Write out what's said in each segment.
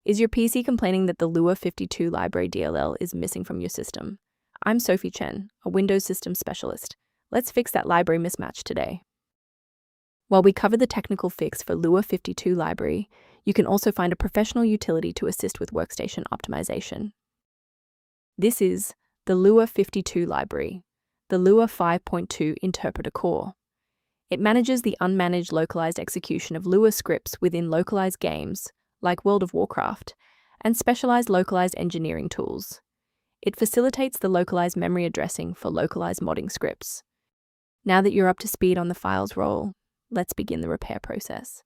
Is your PC complaining that the lua52 library DLL is missing from your system? I'm Sophie Chen, a Windows systems specialist. Let's fix that library mismatch today. While we cover the technical fix for lua52 library, you can also find a professional utility to assist with workstation optimization. This is the lua52 library, the lua5.2 interpreter core. It manages the unmanaged localized execution of Lua scripts within localized games, like World of Warcraft, and specialized localized engineering tools. It facilitates the localized memory addressing for localized modding scripts. Now that you're up to speed on the file's role, let's begin the repair process.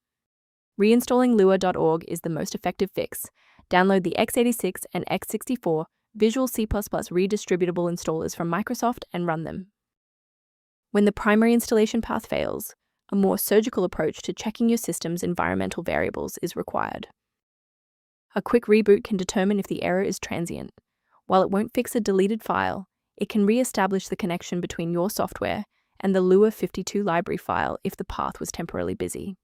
Reinstalling lua.org is the most effective fix. Download the x86 and x64 Visual C++ redistributable installers from Microsoft and run them. When the primary installation path fails, a more surgical approach to checking your system's environmental variables is required. A quick reboot can determine if the error is transient. While it won't fix a deleted file, it can re-establish the connection between your software and the lua52 library file if the path was temporarily busy.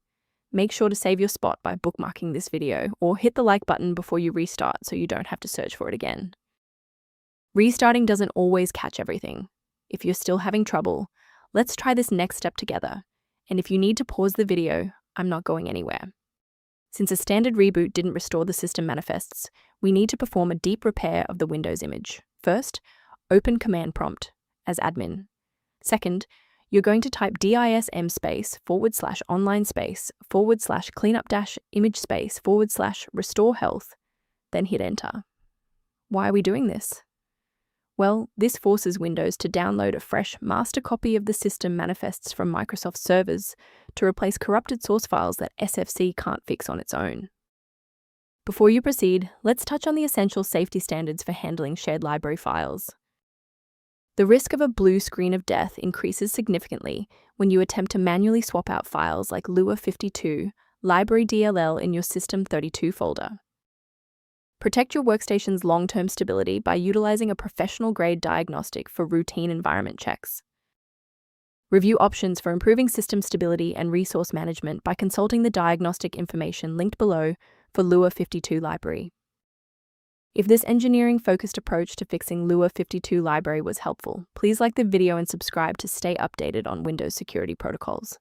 Make sure to save your spot by bookmarking this video or hit the like button before you restart so you don't have to search for it again. Restarting doesn't always catch everything. If you're still having trouble, let's try this next step together. And if you need to pause the video, I'm not going anywhere. Since a standard reboot didn't restore the system manifests, we need to perform a deep repair of the Windows image. First, open Command Prompt as admin. Second, you're going to type dism space /online space /cleanup image space /restore health, then hit enter. Why are we doing this? Well, this forces Windows to download a fresh master copy of the system manifests from Microsoft servers to replace corrupted source files that SFC can't fix on its own. Before you proceed, let's touch on the essential safety standards for handling shared library files. The risk of a blue screen of death increases significantly when you attempt to manually swap out files like lua52 library DLL in your System32 folder. Protect your workstation's long-term stability by utilizing a professional-grade diagnostic for routine environment checks. Review options for improving system stability and resource management by consulting the diagnostic information linked below for lua52 library. If this engineering-focused approach to fixing lua52 library was helpful, please like the video and subscribe to stay updated on Windows security protocols.